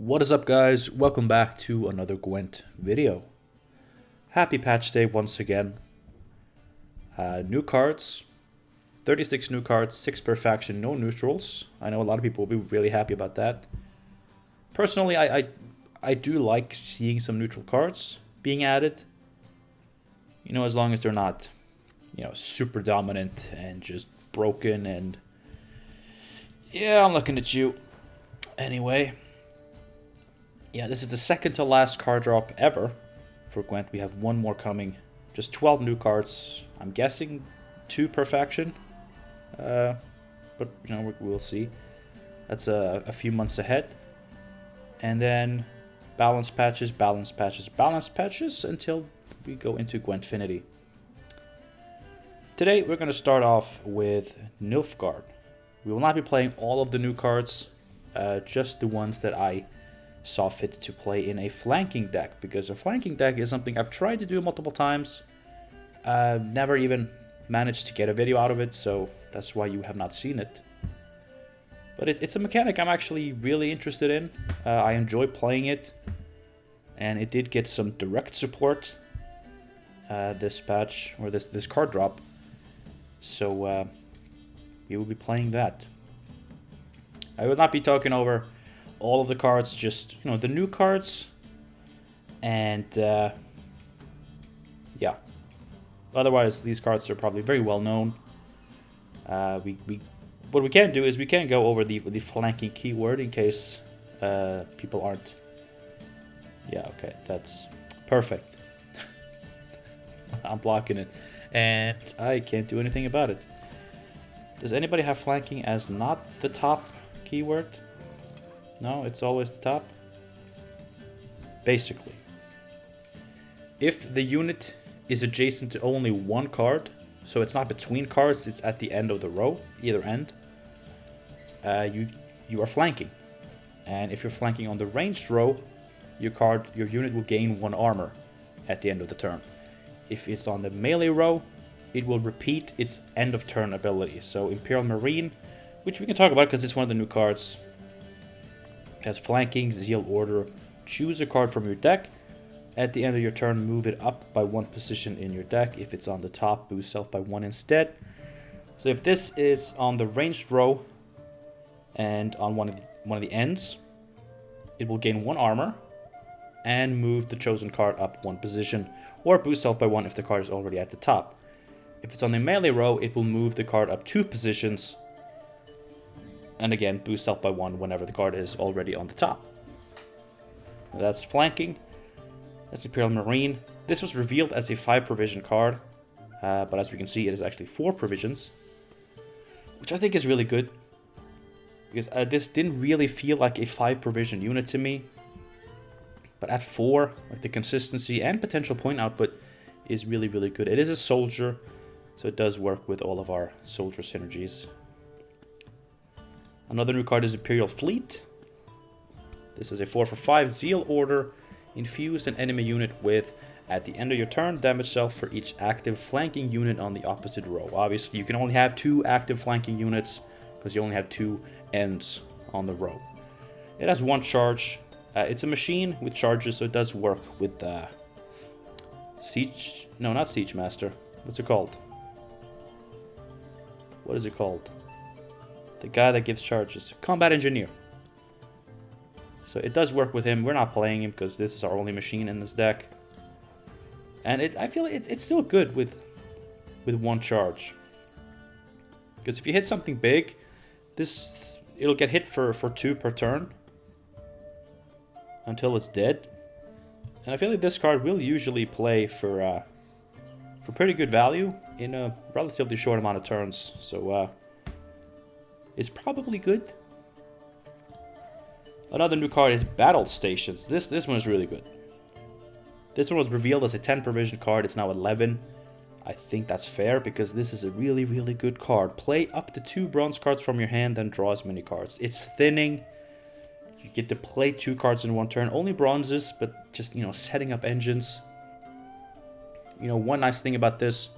What is up, guys? Welcome back to another GWENT video. Happy patch day once again. New cards, 36 new cards, 6 per faction, no neutrals. I know a lot of people will be really happy about that. Personally, I do like seeing some neutral cards being added. You know, as long as they're not, super dominant and just broken and... Yeah, I'm looking at you. Anyway... Yeah, this is the second to last card drop ever for GWENT. We have one more coming. Just 12 new cards. I'm guessing 2 per faction. But, we'll see. That's a few months ahead. And then balance patches, balance patches, balance patches until we go into GWENTfinity. Today, we're going to start off with Nilfgaard. We will not be playing all of the new cards, just the ones that I saw fit to play in a flanking deck, because a flanking deck is something I've tried to do multiple times. Never even managed to get a video out of it, so that's why you have not seen it. But it's a mechanic I'm actually really interested in. I enjoy playing it, and it did get some direct support this patch, or this card drop. So we will be playing that. I will not be talking over all of the cards, just, the new cards. And, yeah. Otherwise, these cards are probably very well known. What we can do is we can go over the flanking keyword in case people aren't... Yeah, okay, that's perfect. I'm blocking it. And I can't do anything about it. Does anybody have flanking as not the top keyword? No, it's always the top. Basically. If the unit is adjacent to only one card, so it's not between cards, it's at the end of the row, either end, you are flanking. And if you're flanking on the ranged row, your unit will gain 1 armor at the end of the turn. If it's on the melee row, it will repeat its end of turn ability. So Imperial Marine, which we can talk about because it's one of the new cards, has flanking, zeal order. Choose a card from your deck. At the end of your turn, move it up by 1 position in your deck. If it's on the top, boost self by 1 instead. So if this is on the ranged row and on one of the ends, it will gain 1 armor and move the chosen card up 1 position, or boost self by 1 if the card is already at the top. If it's on the melee row, it will move the card up 2 positions. And again, boost self by 1 whenever the card is already on the top. That's flanking. That's Imperial Marine. This was revealed as a 5 provision card. But as we can see, it is actually 4 provisions. Which I think is really good. Because this didn't really feel like a 5 provision unit to me. But at 4, like, the consistency and potential point output is really, really good. It is a soldier, so it does work with all of our soldier synergies. Another new card is Imperial Fleet. This is a 4/5 Zeal Order. Infused an enemy unit with, at the end of your turn, damage self for each active flanking unit on the opposite row. Obviously, you can only have 2 active flanking units because you only have 2 ends on the row. It has 1 charge. It's a machine with charges, so it does work with Siege... No, not Siege Master. What's it called? What is it called? The guy that gives charges. Combat Engineer. So it does work with him. We're not playing him because this is our only machine in this deck. And I feel it's still good with 1 charge. Because if you hit something big, it'll get hit for 2 per turn. Until it's dead. And I feel like this card will usually play for pretty good value in a relatively short amount of turns. So it's probably good. Another new card is Battle Stations. This one is really good. This one was revealed as a 10 provision card. It's now 11. I think that's fair because this is a really, really good card. Play up to 2 bronze cards from your hand, then draw as many cards. It's thinning. You get to play 2 cards in 1 turn. Only bronzes, but just, setting up engines. One nice thing about this,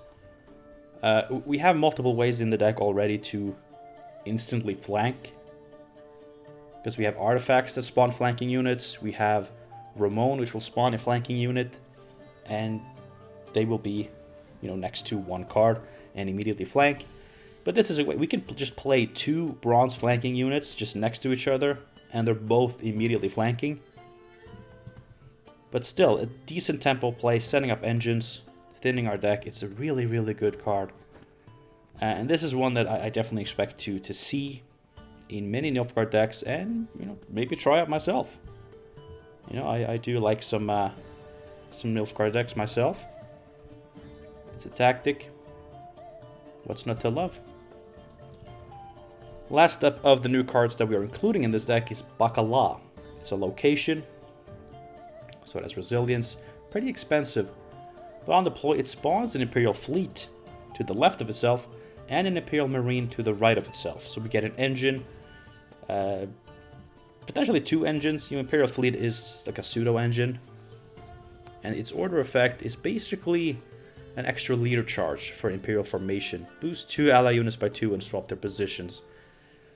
we have multiple ways in the deck already to instantly flank. because we have artifacts that spawn flanking units. We have Ramon, which will spawn a flanking unit, and they will be, you know, next to one card and immediately flank. But this is a way we can just play 2 bronze flanking units just next to each other, and they're both immediately flanking. But still, a decent tempo play, setting up engines, thinning our deck. It's a really, really good card. And this is one that I definitely expect to see in many Nilfgaard decks, and, you know, maybe try out myself. You know, I do like some Nilfgaard decks myself. It's a tactic. What's not to love? Last up of the new cards that we are including in this deck is Bacala. It's a location, so it has resilience, pretty expensive. But on deploy, it spawns an Imperial Fleet to the left of itself and an Imperial Marine to the right of itself. So we get an engine, potentially 2 engines. You know, Imperial Fleet is like a pseudo engine, and its order effect is basically an extra leader charge for Imperial formation. Boost 2 ally units by 2 and swap their positions.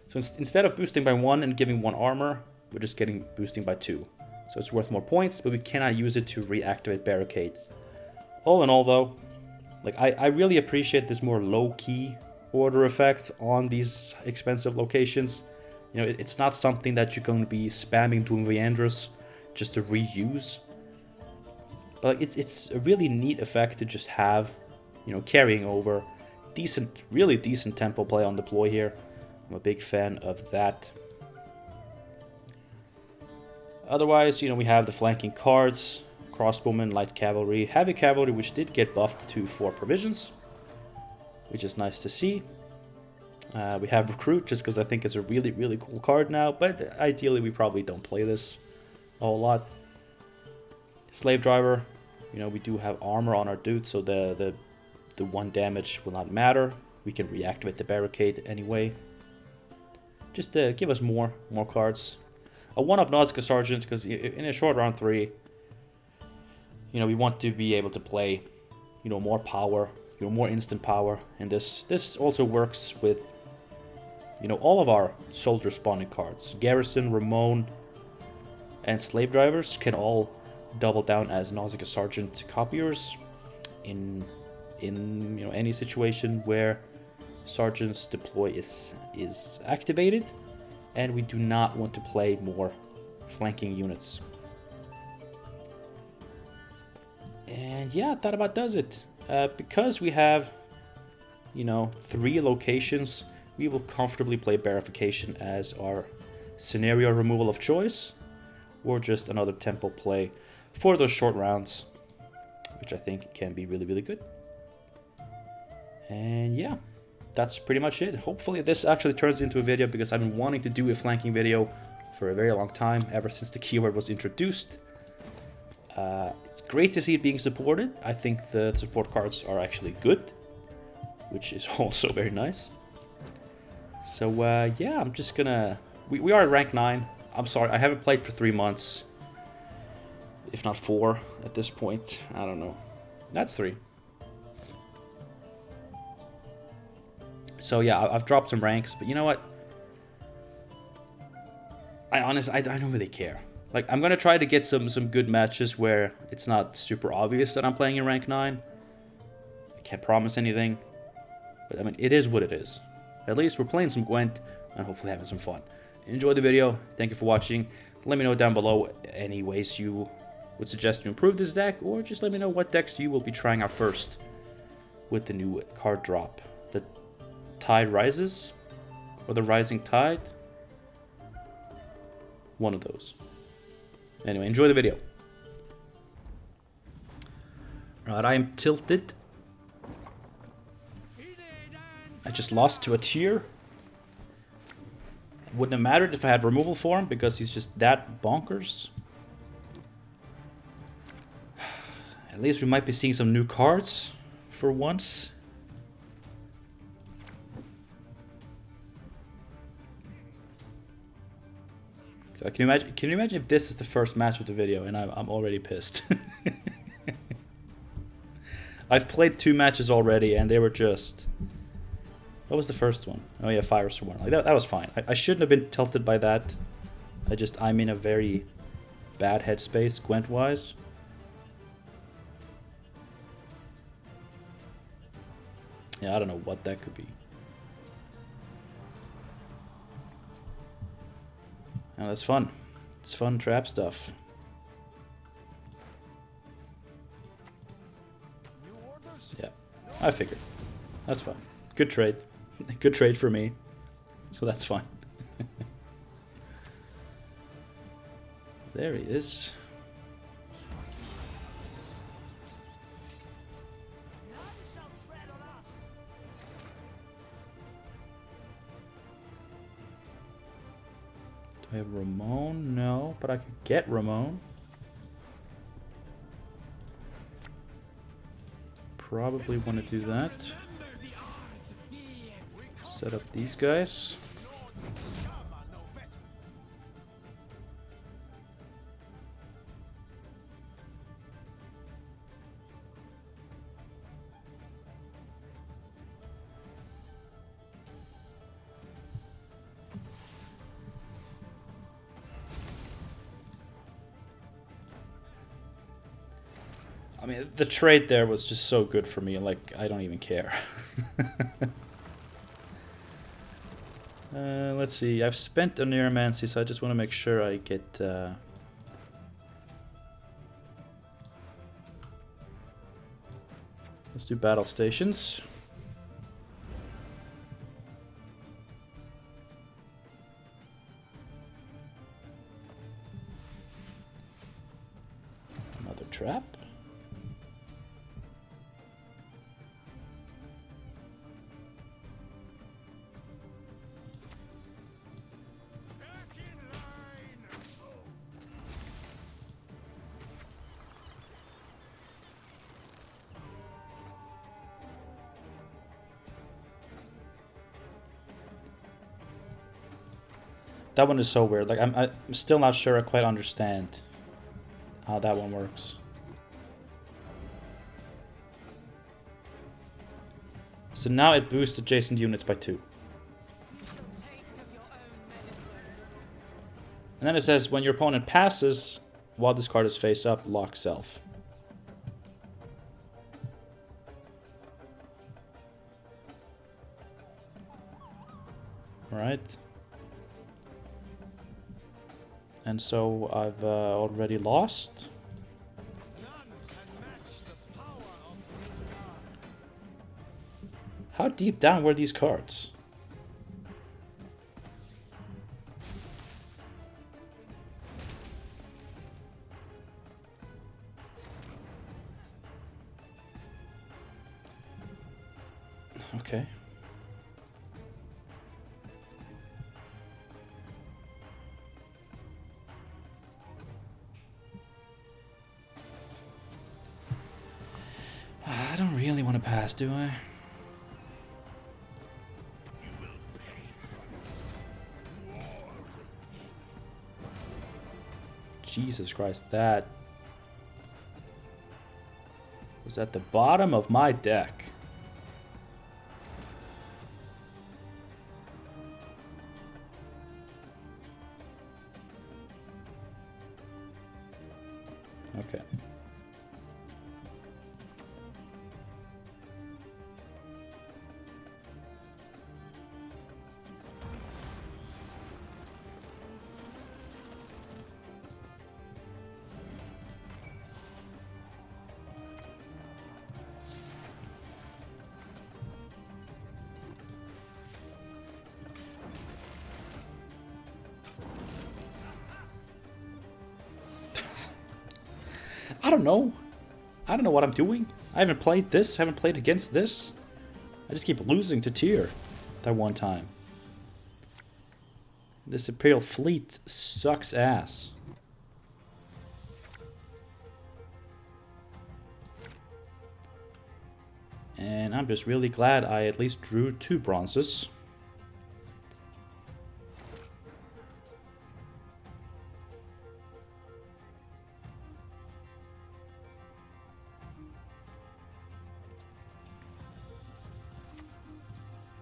So instead of boosting by 1 and giving 1 armor, we're just getting boosting by 2. So it's worth more points, but we cannot use it to reactivate Barricade. All in all though, like I really appreciate this more low-key order effect on these expensive locations. You know, it's not something that you're going to be spamming Doom Viandrus just to reuse. But it's a really neat effect to just have, you know, carrying over. Decent, really decent tempo play on deploy here. I'm a big fan of that. Otherwise, you know, we have the flanking cards, crossbowmen, light cavalry, heavy cavalry, which did get buffed to 4 provisions, which is nice to see. We have recruit, just because I think it's a really, really cool card now, but ideally we probably don't play this a whole lot. Slave driver, you know, we do have armor on our dude, so the 1 damage will not matter. We can reactivate the barricade anyway. Just to give us more cards. A 1-of Nausicaa Sergeant, because in a short round 3, you know, we want to be able to play, you know, more power, you know, more instant power. And this also works with, you know, all of our soldier spawning cards. Garrison, Ramon, and Slave Drivers can all double down as Nausicaa Sergeant copiers in you know, any situation where Sergeant's deploy is activated, and we do not want to play more flanking units. And yeah, that about does it. Because we have, you know, 3 locations, we will comfortably play Barrification as our scenario removal of choice, or just another tempo play for those short rounds, which I think can be really, really good. And yeah, that's pretty much it. Hopefully this actually turns into a video, because I've been wanting to do a flanking video for a very long time, ever since the keyword was introduced. It's great to see it being supported. I think the support cards are actually good, which is also very nice. So yeah, I'm just gonna... We are at rank 9. I'm sorry, I haven't played for 3 months. If not 4 at this point. I don't know. That's 3. So yeah, I've dropped some ranks, but you know what? I don't really care. Like, I'm gonna try to get some good matches where it's not super obvious that I'm playing in rank 9. I can't promise anything, but I mean, it is what it is. At least we're playing some Gwent and hopefully having some fun. Enjoy the video. Thank you for watching. Let me know down below any ways you would suggest to improve this deck, or just let me know what decks you will be trying out first with the new card drop. The Tide Rises, or the Rising Tide. One of those. Anyway, enjoy the video. Alright, I am tilted. I just lost to a tier. Wouldn't have mattered if I had removal for him, because he's just that bonkers. At least we might be seeing some new cards for once. Can you imagine if this is the first match of the video and I'm already pissed? I've played 2 matches already and they were just... What was the first one? Oh yeah, Firestorm. Like that was fine. I shouldn't have been tilted by that. I'm in a very bad headspace, Gwent-wise. Yeah, I don't know what that could be. Oh, that's fun. It's fun trap stuff. Yeah, I figured. That's fine. Good trade. Good trade for me. So that's fine. There he is. Do I have Ramon? No, but I could get Ramon. Probably want to do that. Set up these guys. I mean, the trade there was just so good for me, like, I don't even care. Let's see, I've spent on Neuromancy, so I just want to make sure I get... Let's do battle stations. Another trap. That one is so weird. Like I'm still not sure I quite understand how that one works. So now it boosts adjacent units by 2. And then it says when your opponent passes while this card is face up, lock self. Alright. And so I've already lost. How deep down were these cards? Okay. I don't really want to pass, do I? Jesus Christ, that was at the bottom of my deck. Okay. I don't know. I don't know what I'm doing. I haven't played this, haven't played against this. I just keep losing to tier that one time. This Imperial fleet sucks ass. And I'm just really glad I at least drew 2 bronzes.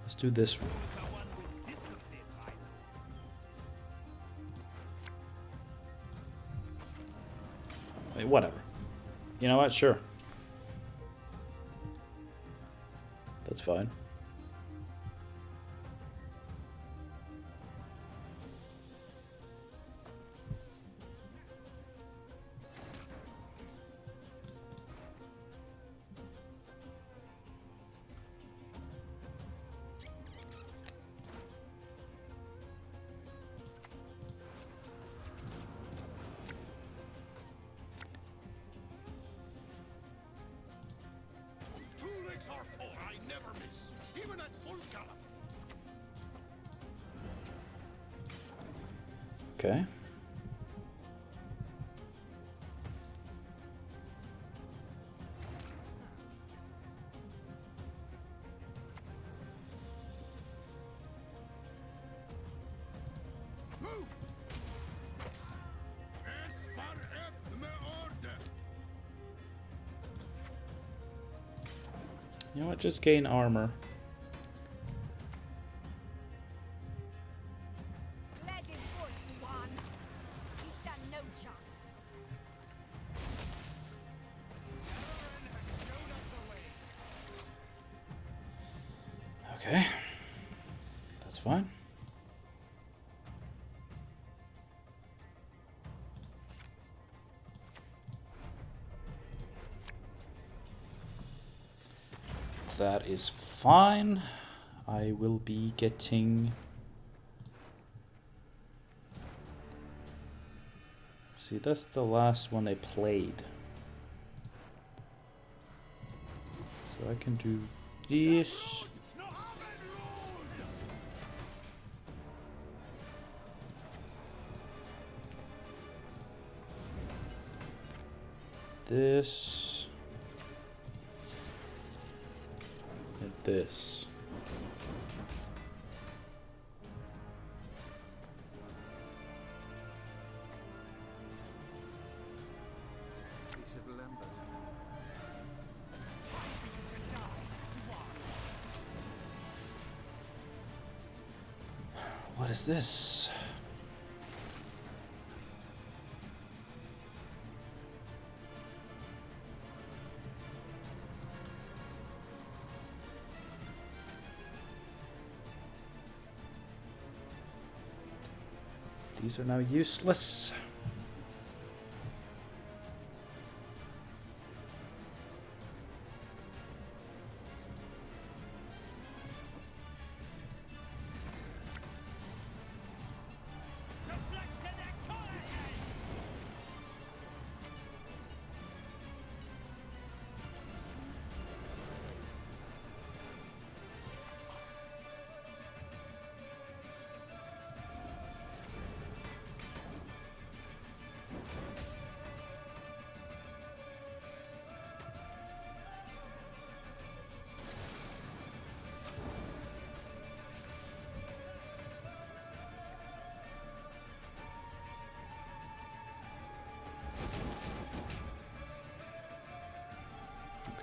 Let's do this one. I mean, whatever. You know what? Sure. That's fine. Okay. You know what? Just gain armor. Okay, that's fine. That is fine. I will be getting... See, that's the last one they played. So I can do this. This. And this. What is this? These are now useless.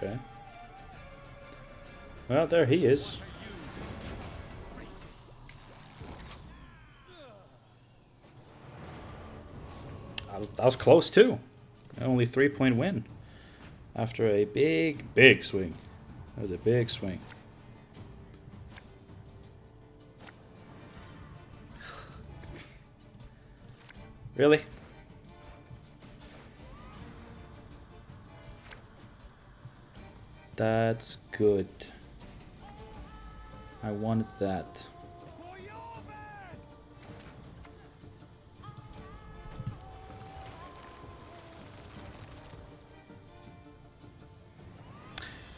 Okay. Well, there he is. That was close too. Only 3-point win after a big swing. That was a big swing. Really? That's good. I wanted that.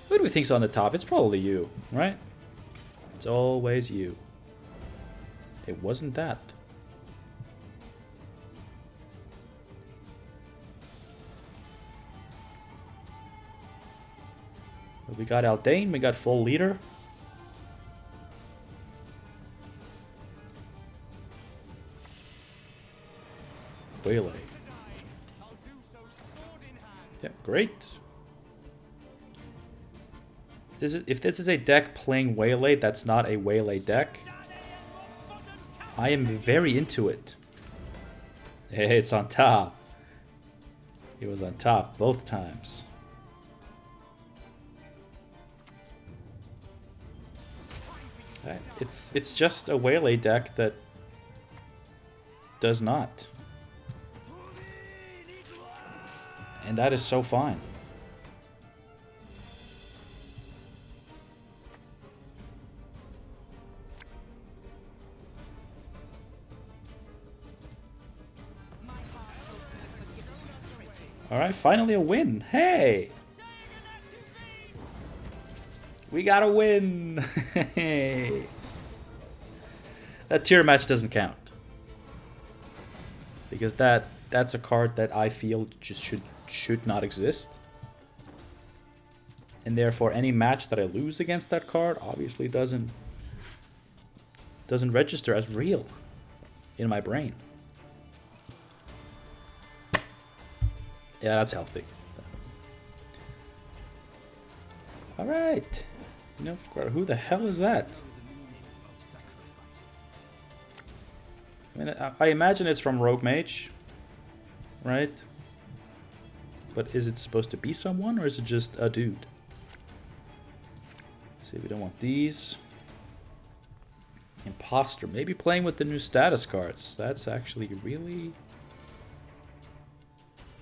Who do we think's on the top? It's probably you, right? It's always you. It wasn't that. We got Aldane, we got full leader. Waylay. Yeah, great. If this is a deck playing Waylay, that's not a Waylay deck. I am very into it. It's on top. He was on top both times. It's just a Waylay deck that does not. And that is so fine. Alright, finally a win. Hey! We got a win! Hey! That tier match doesn't count. Because that's a card that I feel just should not exist. And therefore any match that I lose against that card obviously doesn't register as real in my brain. Yeah, that's healthy. Alright. Nilfgaard, who the hell is that? I mean, I imagine it's from Rogue Mage, right? But is it supposed to be someone, or is it just a dude? See, we don't want these. Imposter, maybe playing with the new status cards. That's actually really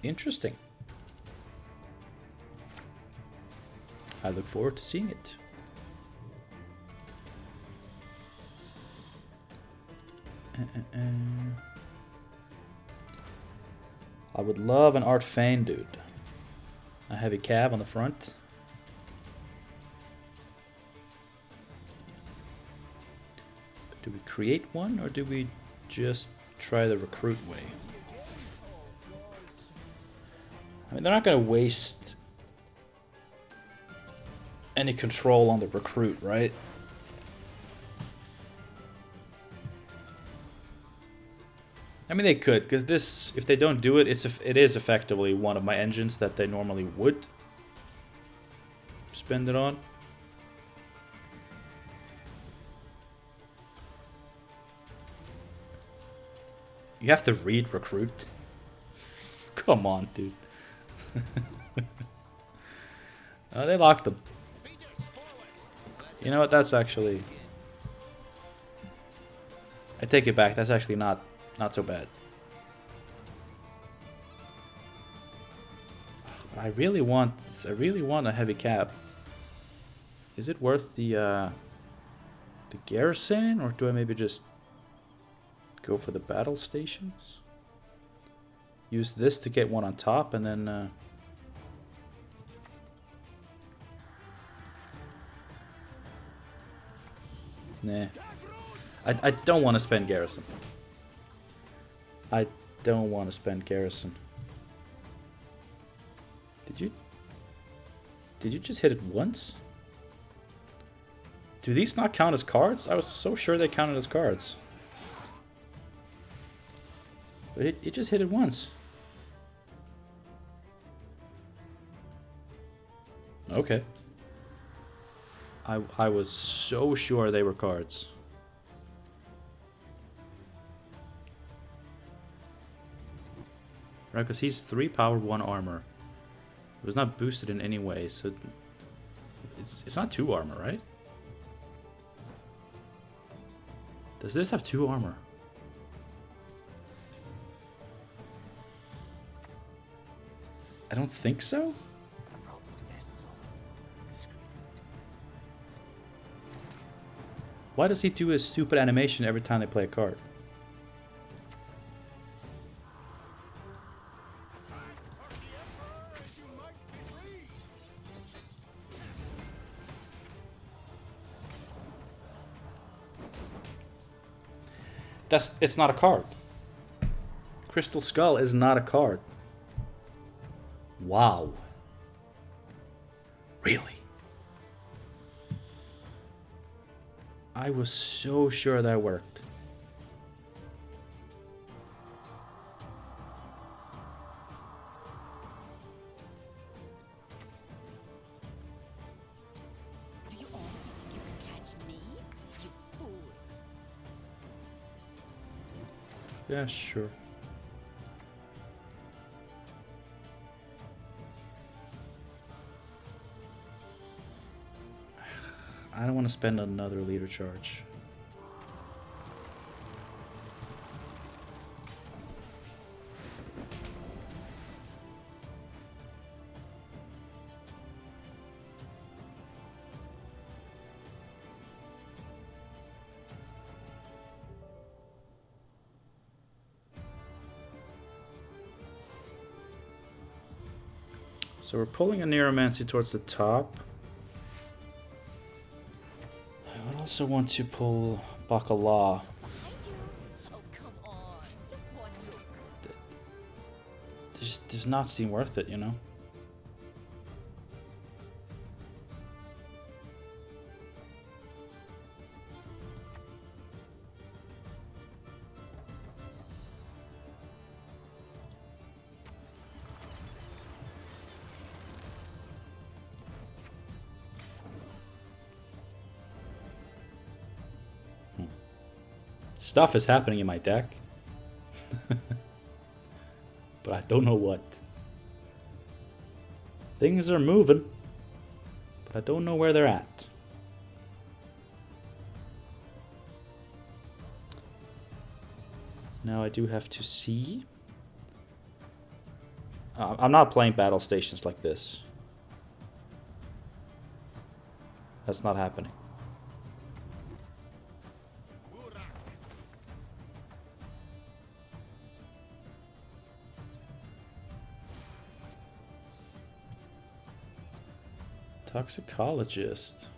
interesting. I look forward to seeing it. I would love an Art Feign dude. A heavy cab on the front. Do we create one, or do we just try the recruit way? I mean, they're not going to waste any control on the recruit, right? I mean, they could, because this, if they don't do it, it is effectively one of my engines that they normally would spend it on. You have to read recruit. Come on, dude. They locked them. You know what? That's actually... I take it back. That's actually not so bad. But I really want a heavy cap. Is it worth the garrison, or do I maybe just go for the battle stations? Use this to get one on top, and then nah. I don't want to spend garrison. I don't want to spend garrison. Did you just hit it once? Do these not count as cards? I was so sure they counted as cards. But it just hit it once. Okay. I was so sure they were cards. Right, because he's 3 power, 1 armor. It was not boosted in any way, so it's not 2 armor, right? Does this have 2 armor? I don't think so. Why does he do his stupid animation every time they play a card? It's not a card. Crystal Skull is not a card. Wow. Really? I was so sure that worked. Do you honestly think you can catch me, you fool? Yeah, sure. I don't want to spend another leader charge. So we're pulling a Neuromancy towards the top. I would also want to pull Bacala. Behind you. Oh, come on. Just one look. This does not seem worth it, you know? Stuff is happening in my deck. But I don't know what. Things are moving. But I don't know where they're at. Now I do have to see. I'm not playing battle stations like this. That's not happening. Toxicologist.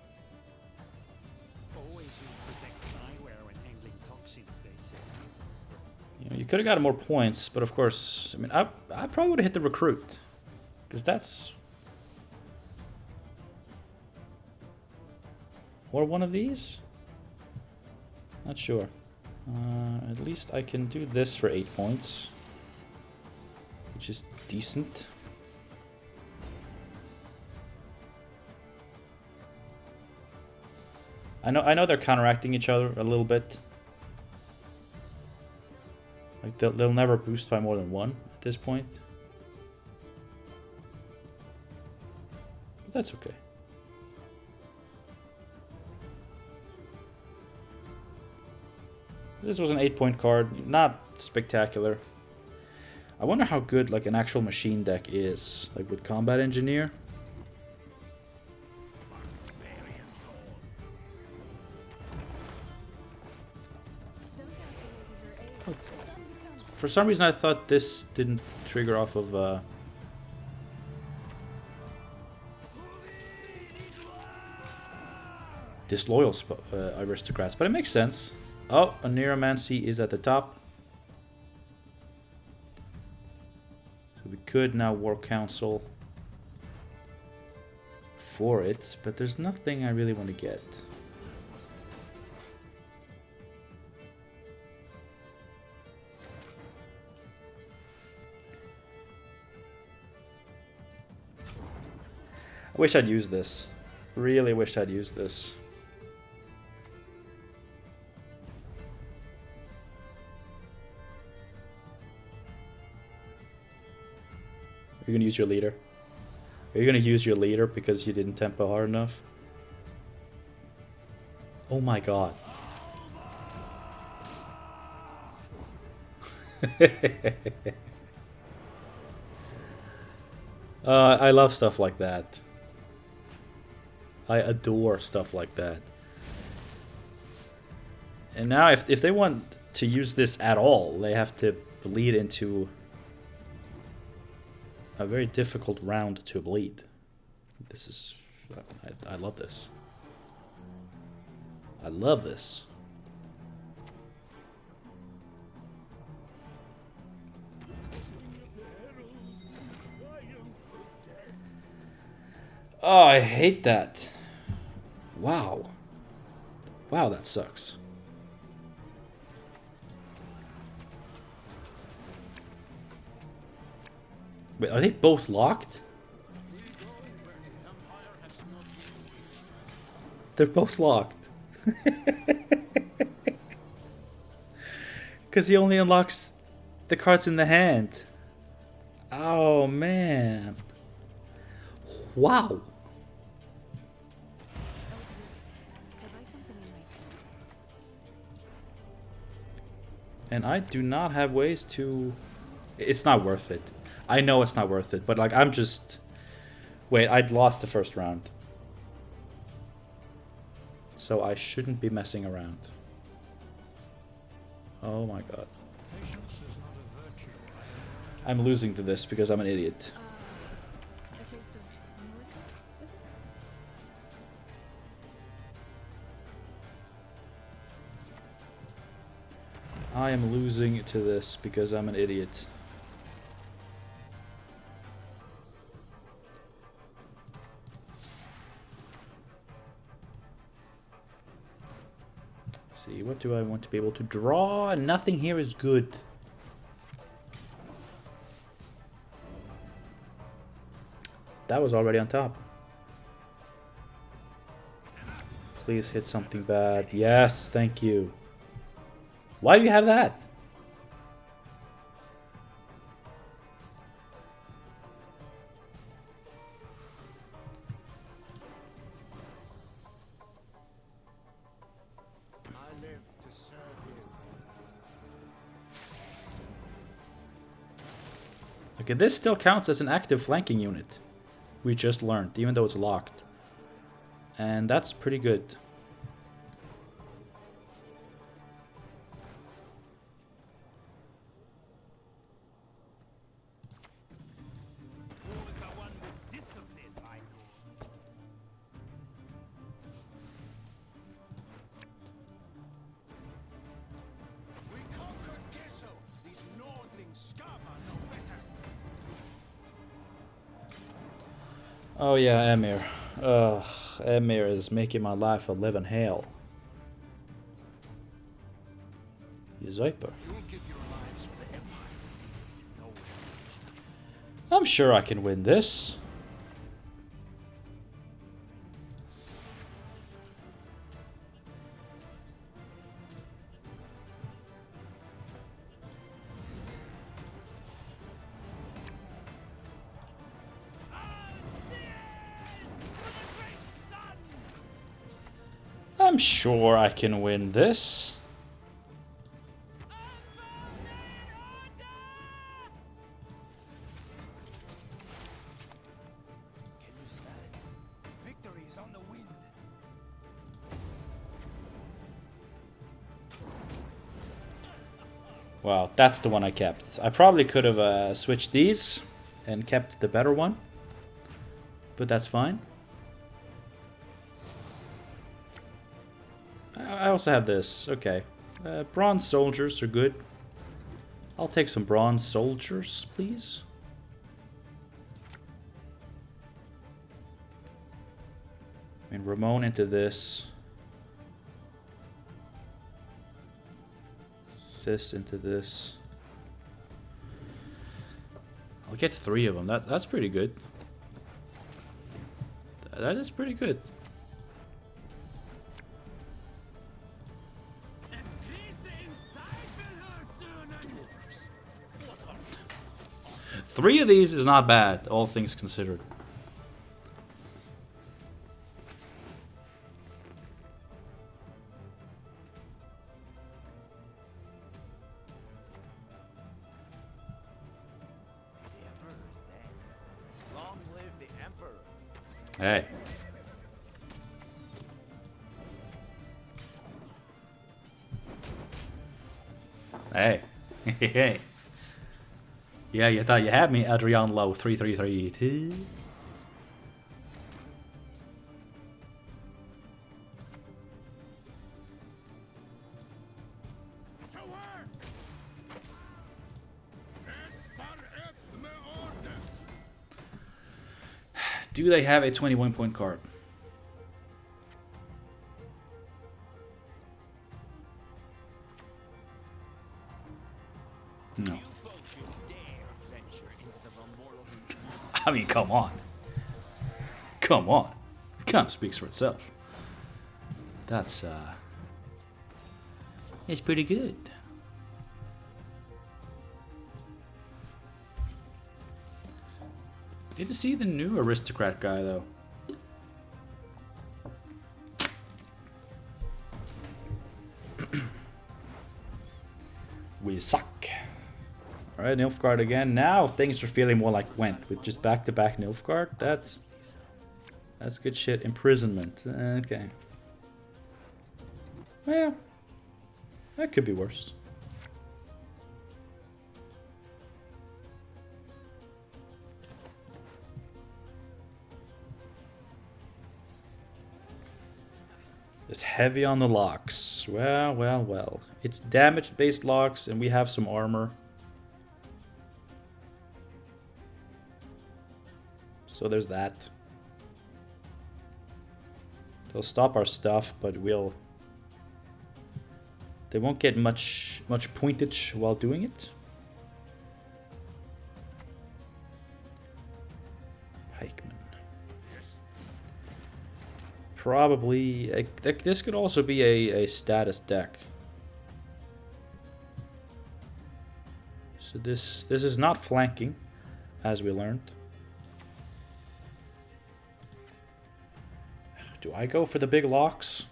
Always use protective eyewear when handling toxins, they say. You know, you could have gotten more points, but of course, I mean, I probably would have hit the recruit, because that's, or one of these. Not sure. At least I can do this for 8 points, which is decent. I know they're counteracting each other a little bit. Like they'll never boost by more than 1 at this point. But that's okay. This was an 8-point card, not spectacular. I wonder how good like an actual machine deck is, like with Combat Engineer. For some reason I thought this didn't trigger off of disloyal aristocrats, but it makes sense. Oh, a Neuromancy is at the top. So we could now War Council for it, but there's nothing I really want to get. I wish I'd used this. Really wish I'd used this. Are you gonna use your leader? Are you gonna use your leader because you didn't tempo hard enough? Oh my god. I love stuff like that. I adore stuff like that. And now if they want to use this at all, they have to bleed into a very difficult round to bleed. This is... I love this. I love this. Oh, I hate that. Wow. Wow, that sucks. Wait, are they both locked? They're both locked. Because he only unlocks the cards in the hand. Oh, man. Wow. And I do not have ways to... It's not worth it. I know it's not worth it, but like I'm just... Wait, I'd lost the first round. So I shouldn't be messing around. Oh my god. I'm losing to this because I'm an idiot. A taste of America, is it? I am losing to this because I'm an idiot. See, what do I want to be able to draw? Nothing here is good. That was already on top. Please hit something bad. Yes, thank you. Why do you have that? I live to serve you. Okay, this still counts as an active flanking unit. We just learned, even though it's locked. And that's pretty good. Wars are won with discipline, my lords. We conquered Gesso. These Nordling scum are no better. Oh yeah, Emir. Ugh, Emir is making my life a living hell. Zyper. You'll give your lives for the Empire. No. I'm sure I can win this. I'm sure I can win this. Can you smell it? Victory is on the wind. Wow, that's the one I kept. I probably could have switched these and kept the better one. But that's fine. I also have this. Okay. Bronze soldiers are good. I'll take some bronze soldiers, please. I mean, Ramon into this. This into this. I'll get 3 of them. That's pretty good. That is pretty good. Three of these is not bad, all things considered. The Emperor is dead. Long live the Emperor. Hey. Hey. Hey. Yeah, you thought you had me, Adrian Lowe 3332. To work! Do they have a 21-point card? No. I mean, come on. Come on. It kind of speaks for itself. That's, it's pretty good. Didn't see the new aristocrat guy, though. We Alright, Nilfgaard again. Now things are feeling more like Gwent with just back-to-back Nilfgaard. That's good shit. Imprisonment. Okay. Well, that could be worse. Just heavy on the locks. Well, well, well. It's damage-based locks, and we have some armor. So there's that. They'll stop our stuff, but they won't get much pointage while doing it. Pikeman. Probably this could also be a status deck. So this is not flanking, as we learned. Do I go for the big locks?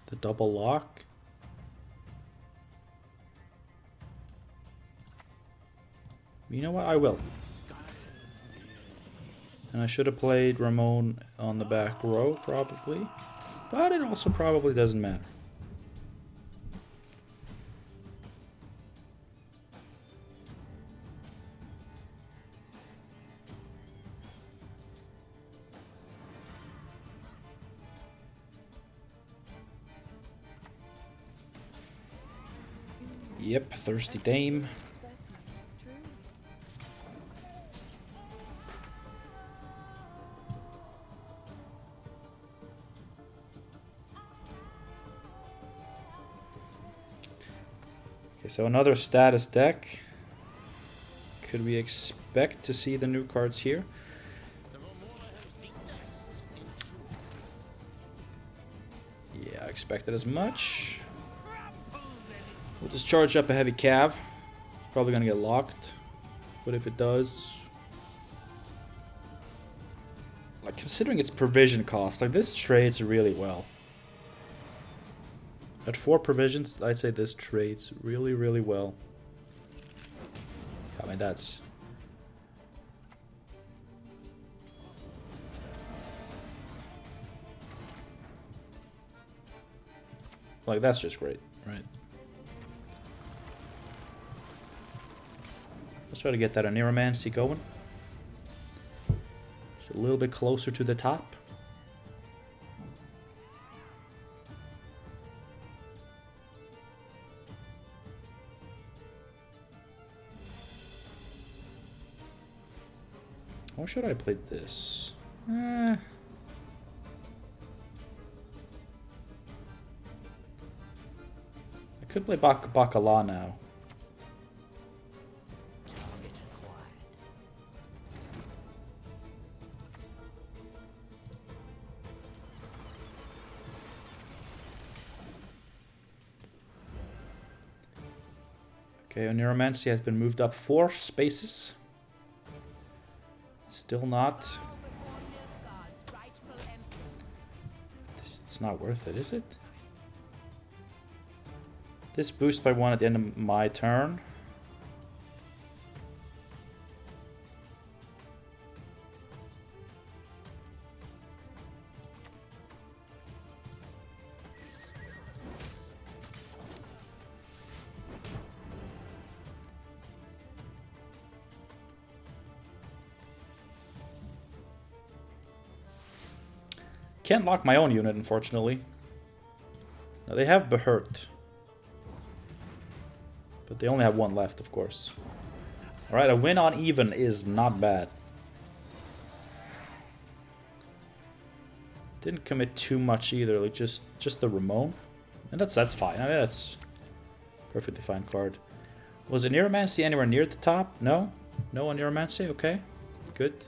The double lock? You know what? I will. And I should have played Ramon on the back row, probably. But it also probably doesn't matter. Yep, Thirsty Dame. Okay, so another status deck. Could we expect to see the new cards here? Yeah, I expected as much. We'll just charge up a heavy cav. Probably gonna get locked. But if it does... Like, considering its provision cost, like, this trades really well. At 4 provisions, I'd say this trades really, really well. I mean, that's... Like, that's just great, right? Let's try to get that Neuromancy going. Just a little bit closer to the top. Or should I play this? I could play Bacala now. Okay, Neuromancy has been moved up 4 spaces. Still not. It's not worth it, is it? This boost by 1 at the end of my turn. Can't lock my own unit, unfortunately. Now, they have Behurt. But they only have 1 left, of course. Alright, a win on even is not bad. Didn't commit too much either, like just the Ramon. And that's fine. I mean, that's perfectly fine card. Was it Neuromancy anywhere near the top? No? No on Neuromancy? Okay. Good.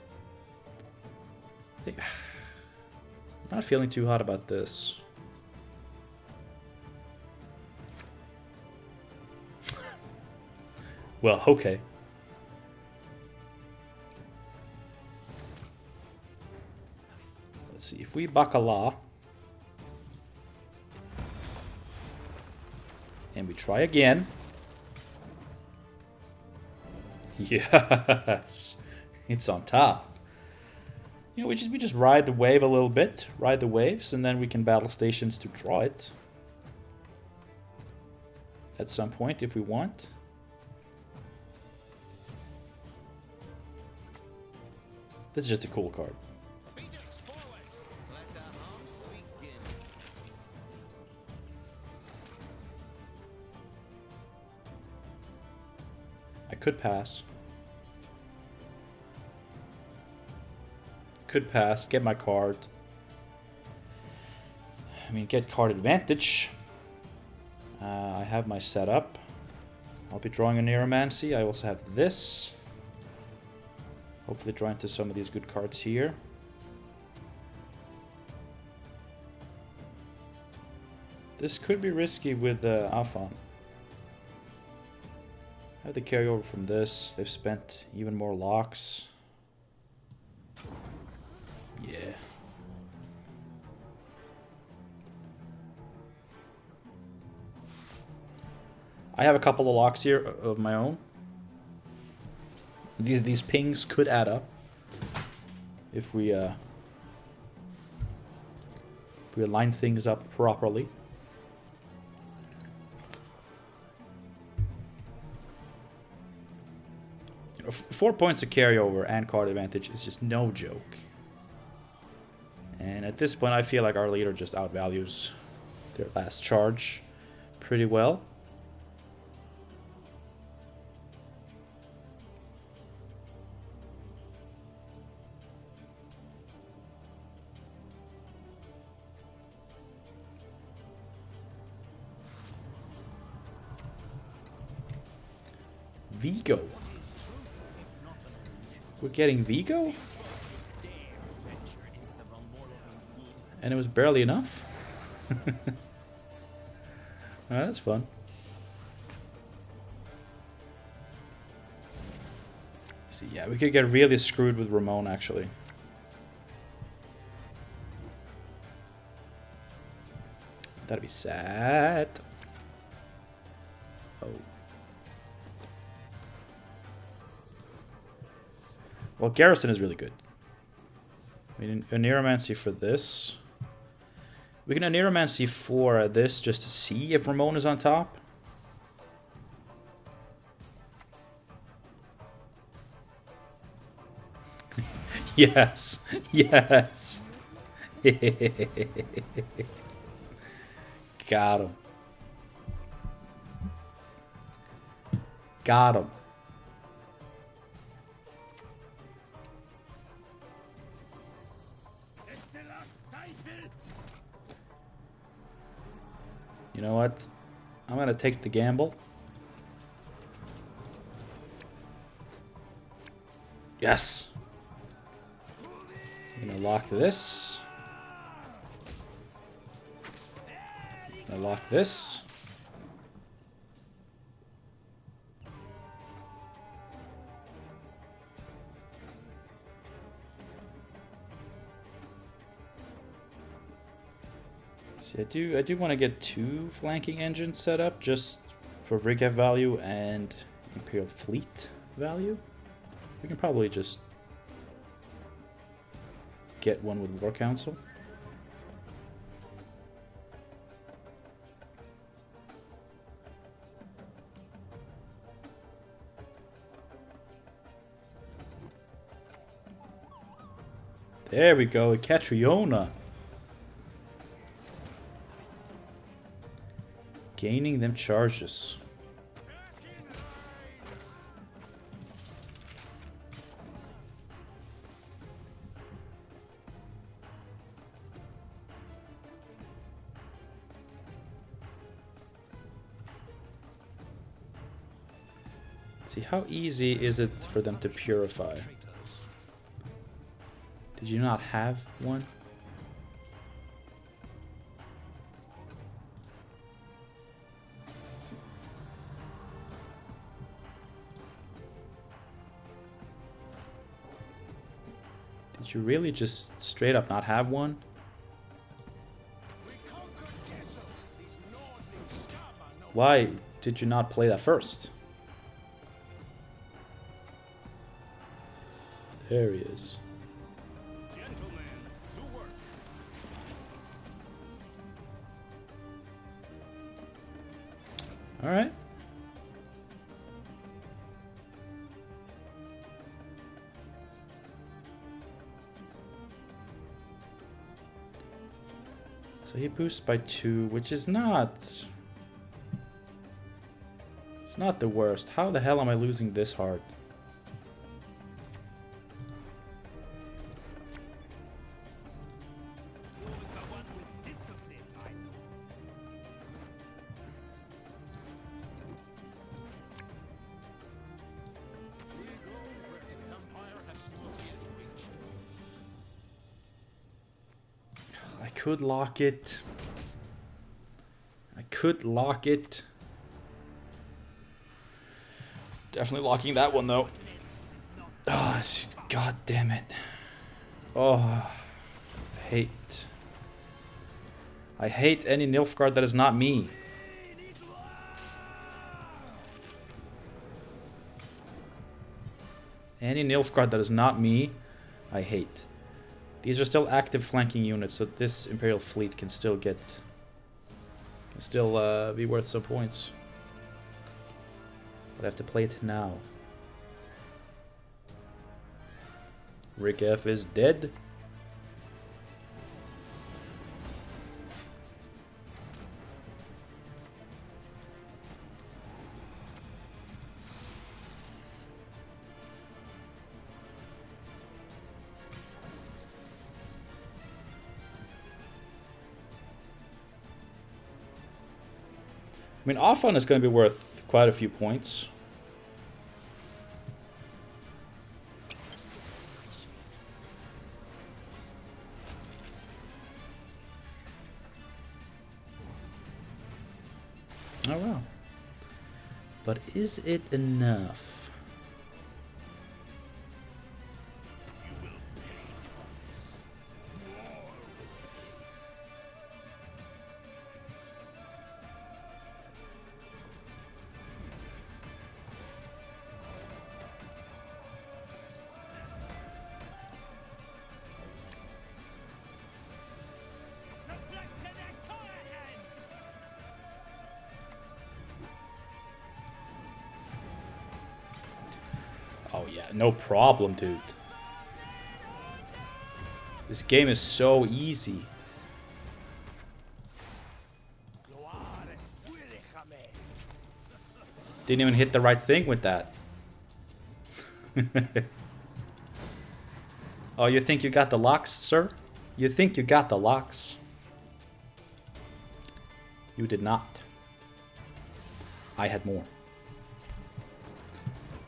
Not feeling too hot about this. Well, okay. Let's see, if we Bacala... And we try again. Yes. It's on top. You know, we just ride the wave a little bit. Ride the waves, and then we can battle stations to draw it. At some point, if we want. This is just a cool card. Beaters forward. Let the hunt begin. I could pass. Could pass, get my card. I mean, get card advantage. I have my setup. I'll be drawing a Neuromancy. I also have this. Hopefully draw into some of these good cards here. This could be risky with Afan. I have the carryover from this. They've spent even more locks. Yeah. I have a couple of locks here of my own. These pings could add up if we line things up properly. You know, 4 points of carryover and card advantage is just no joke. And at this point, I feel like our leader just outvalues their last charge pretty well. Vigo. We're getting Vigo? And it was barely enough? That's fun. See, yeah, we could get really screwed with Ramon, actually. That'd be sad. Oh. Well, Garrison is really good. I mean, a Neuromancy for this. We can a Neuromancy for this just to see if Ramon is on top. Yes. Yes. Got him. Got him. You know what? I'm gonna take the gamble. Yes. I'm gonna lock this. I'm gonna lock this. See, I do want to get 2 flanking engines set up just for Vrighev value and Imperial Fleet value. We can probably just get one with War Council. There we go, a Catriona. Gaining them charges. See, how easy is it for them to purify? Did you not have one? Did you really just straight up not have one? Why did you not play that first? There he is. Gentlemen, to work. Alright. So he boosts by 2, which is not... It's not the worst. How the hell am I losing this hard? Who is the one with discipline, my lords? We go where the Empire has not yet reached. I could lock it. I could lock it. Definitely locking that one though. Ah, god damn it. Oh, I hate any Nilfgaard that is not me. Any Nilfgaard that is not me, I hate. These are still active flanking units, so this Imperial fleet can still get... Can still be worth some points. But I have to play it now. Rick F is dead. I mean, Offon is going to be worth quite a few points. Oh wow. But is it enough? Oh yeah, no problem, dude. This game is so easy. Didn't even hit the right thing with that. Oh, you think you got the locks, sir? You think you got the locks? You did not. I had more.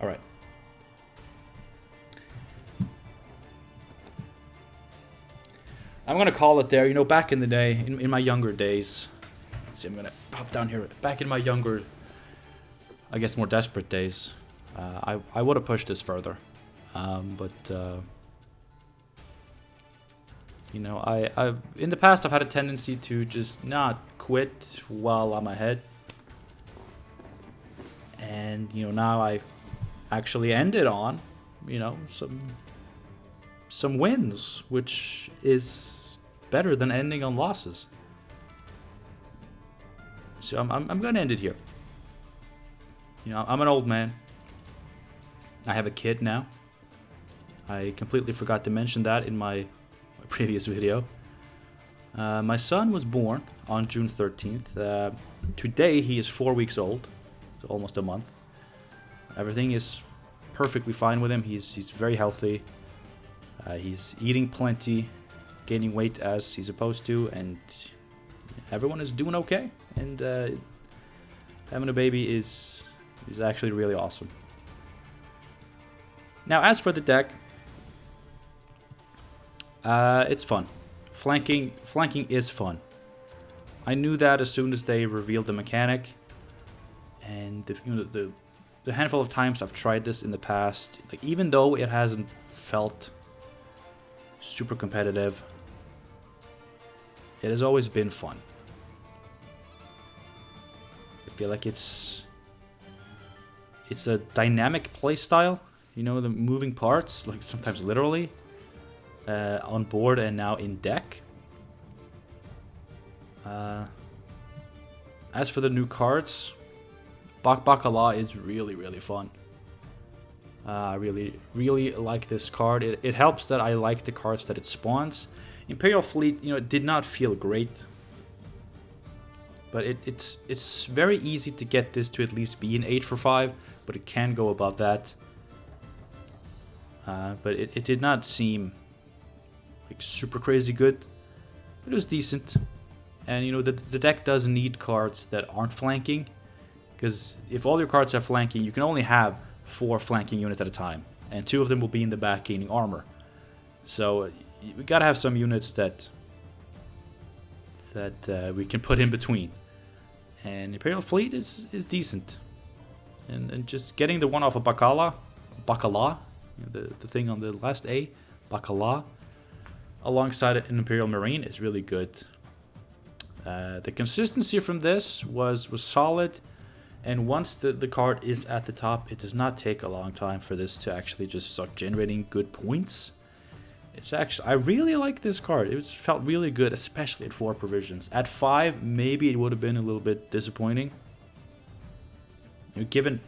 Alright. I'm gonna call it there. You know, back in the day, in my younger days, let's see, I'm gonna pop down here. Back in my younger, I guess more desperate days, I would have pushed this further, but you know, I in the past I've had a tendency to just not quit while I'm ahead, and you know, now I actually ended on, you know, some wins, which is better than ending on losses. So I'm gonna end it here. You know, I'm an old man. I have a kid now. I completely forgot to mention that in my previous video. My son was born on June 13th. Today he is 4 weeks old, so almost a month. Everything is perfectly fine with him. He's very healthy. He's eating plenty, gaining weight as he's supposed to, and everyone is doing okay. And having a baby is actually really awesome. Now, as for the deck, it's fun. Flanking is fun. I knew that as soon as they revealed the mechanic, and the handful of times I've tried this in the past, like even though it hasn't felt super competitive, it has always been fun. feel like it's a dynamic playstyle. You know, the moving parts, like sometimes literally, on board and now in deck. As for the new cards, Bacala is really, really fun. I really like this card. It helps that I like the cards that it spawns. Imperial Fleet, you know, it did not feel great. But it's very easy to get this to at least be an 8 for 5, but it can go above that. But it did not seem like super crazy good. But it was decent. And you know, the deck does need cards that aren't flanking. Because if all your cards are flanking, you can only have 4 flanking units at a time. And 2 of them will be in the back gaining armor. So we gotta have some units that we can put in between. And Imperial Fleet is decent. And just getting the one off of Bacala, you know, the thing on the last A, Bacala, alongside an Imperial Marine is really good. The consistency from this was solid. And once the card is at the top, it does not take a long time for this to actually just start generating good points. It's actually, I really like this card. It felt really good, especially at 4 provisions. At 5, maybe it would have been a little bit disappointing. You know, given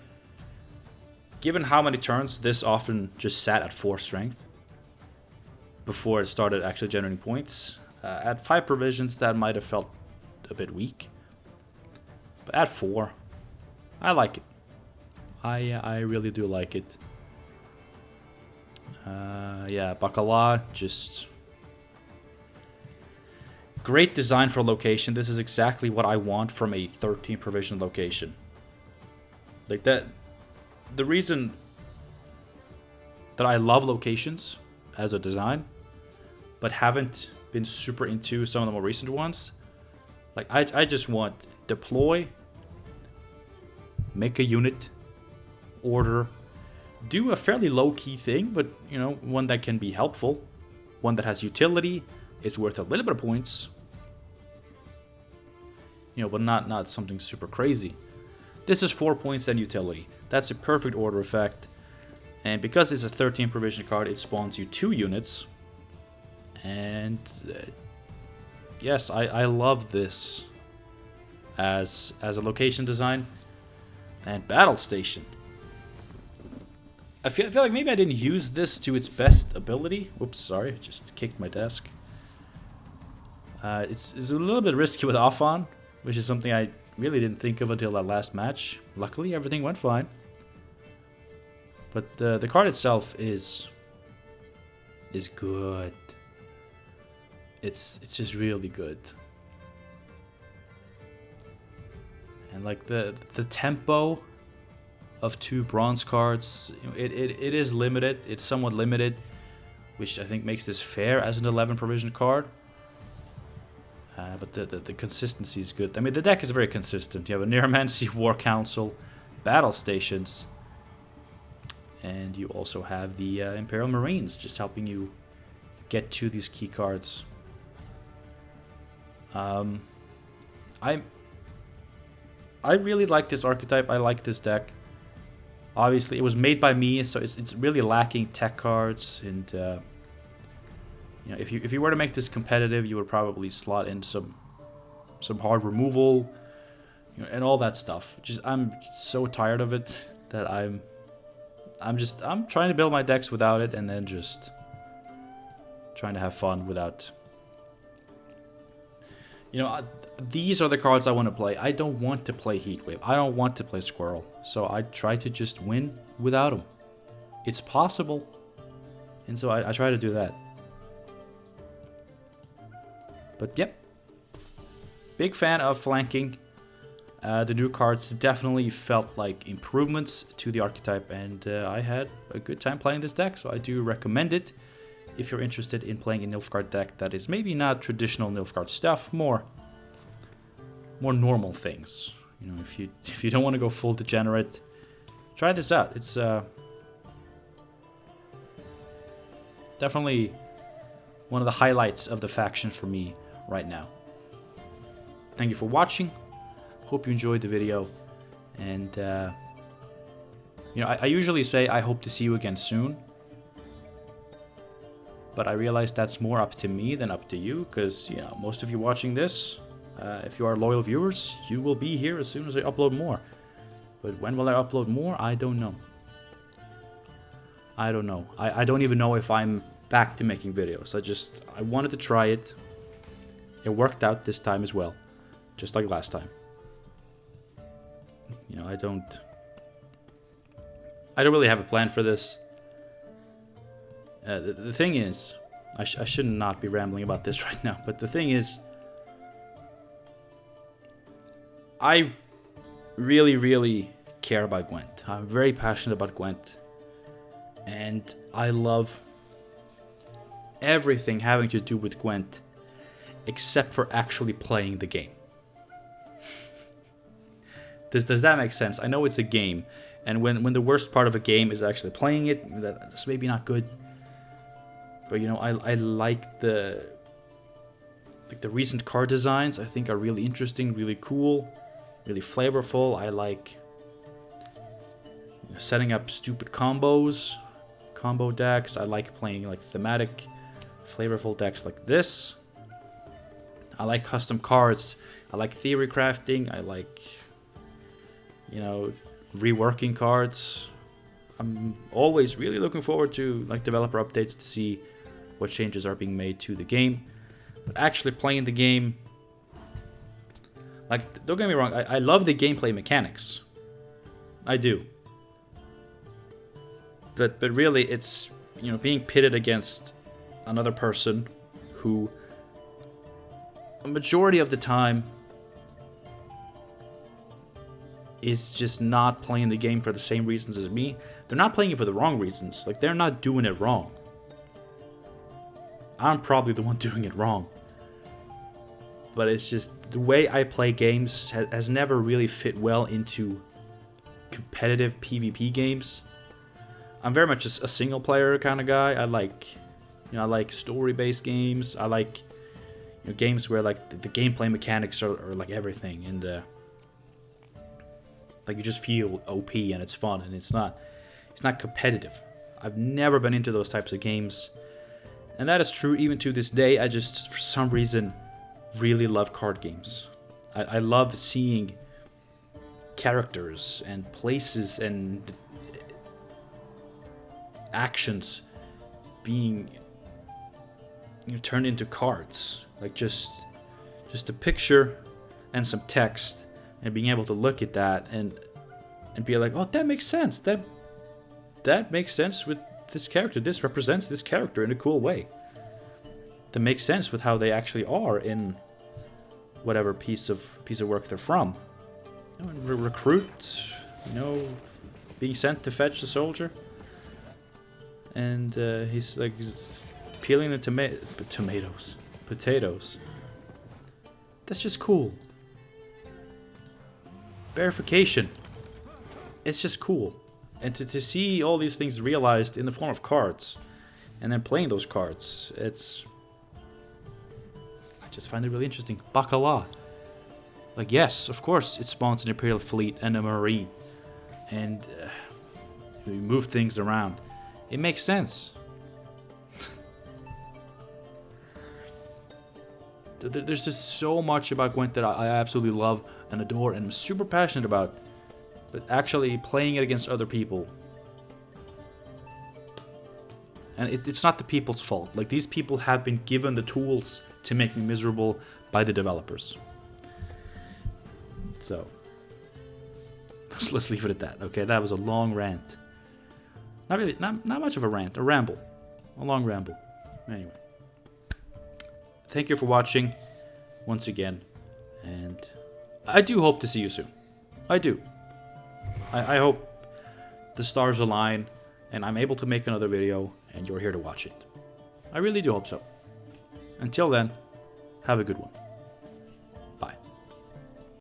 how many turns this often just sat at 4 strength before it started actually generating points. At 5 provisions, that might have felt a bit weak. But at 4, I like it. I really do like it. Yeah, Bacala, just great design for location. This is exactly what I want from a 13 provision location. Like that, the reason that I love locations as a design, but haven't been super into some of the more recent ones. Like I just want deploy, make a unit, order, do a fairly low-key thing, but, you know, one that can be helpful. One that has utility, is worth a little bit of points. You know, but not something super crazy. This is 4 points and utility. That's a perfect order effect. And because it's a 13 provision card, it spawns you 2 units. And yes, I love this as a location design. And Battle Station. I feel like maybe I didn't use this to its best ability. Oops, sorry, just kicked my desk. It's a little bit risky with off-on, which is something I really didn't think of until that last match. Luckily, everything went fine. But the card itself is good. It's just really good. And like the tempo of 2 bronze cards, you know, it is limited. It's somewhat limited, which I think makes this fair as an 11 provision card. But the consistency is good. I mean, the deck is very consistent. You have a Neuromancy, War Council, Battle Stations, and you also have the Imperial Marines just helping you get to these key cards. I really like this archetype. I like this deck. Obviously, it was made by me, so it's really lacking tech cards. And you know, if you were to make this competitive, you would probably slot in some hard removal, you know, and all that stuff. I'm so tired of it that I'm trying to build my decks without it, and then just trying to have fun without. You know, these are the cards I want to play. I don't want to play Heatwave. I don't want to play Squirrel. So I try to just win without them. It's possible. And so I try to do that. But yep. Big fan of flanking. The new cards definitely felt like improvements to the archetype. And I had a good time playing this deck. So I do recommend it. If you're interested in playing a Nilfgaard deck that is maybe not traditional Nilfgaard stuff, more normal things. You know, if you don't want to go full degenerate, try this out. It's definitely one of the highlights of the faction for me right now. Thank you for watching. Hope you enjoyed the video. And, you know, I usually say I hope to see you again soon. But I realize that's more up to me than up to you. Because, you know, most of you watching this, if you are loyal viewers, you will be here as soon as I upload more. But when will I upload more? I don't know. I don't know. I don't even know if I'm back to making videos. I wanted to try it. It worked out this time as well. Just like last time. You know, I don't really have a plan for this. The thing is, I should not be rambling about this right now, but the thing is, I really, really care about Gwent. I'm very passionate about Gwent. And I love everything having to do with Gwent, except for actually playing the game. Does that make sense? I know it's a game, and when the worst part of a game is actually playing it, that's maybe not good. But you know, I like the recent card designs. I think are really interesting, really cool, really flavorful. I like setting up stupid combos, combo decks. I like playing like thematic, flavorful decks like this. I like custom cards. I like theory crafting. I like, you know, reworking cards. I'm always really looking forward to like developer updates to see what changes are being made to the game. But actually playing the game, like, don't get me wrong, I love the gameplay mechanics. I do. But really it's, you know, being pitted against another person who a majority of the time is just not playing the game for the same reasons as me. They're not playing it for the wrong reasons. Like, they're not doing it wrong. I'm probably the one doing it wrong. But it's just the way I play games has never really fit well into competitive PvP games. I'm very much a single player kind of guy. I like story-based games. I like, you know, games where like the gameplay mechanics are like everything, and like you just feel OP and it's fun and it's not competitive. I've never been into those types of games, and that is true even to this day. I just, for some reason, really love card games. I love seeing characters and places and actions being, you know, turned into cards. Like just a picture and some text, and being able to look at that and be like, oh, that makes sense. That makes sense with this character. This represents this character in a cool way. That makes sense with how they actually are in whatever piece of work they're from. You know, recruit, you know, being sent to fetch the soldier, and he's like peeling the potatoes. That's just cool. Verification. It's just cool. And to see all these things realized in the form of cards, and then playing those cards, I just find it really interesting. Bacala. Like, yes, of course, it spawns an Imperial fleet and a Marine. And we move things around. It makes sense. There's just so much about Gwent that I absolutely love and adore and I'm super passionate about. But actually playing it against other people, and it's not the people's fault. Like, these people have been given the tools to make me miserable by the developers. So let's leave it at that. Okay, that was a long rant. Not much of a rant, a ramble. A long ramble. Anyway. Thank you for watching once again, and I do hope to see you soon. I do. I hope the stars align and I'm able to make another video and you're here to watch it. I really do hope so. Until then, have a good one.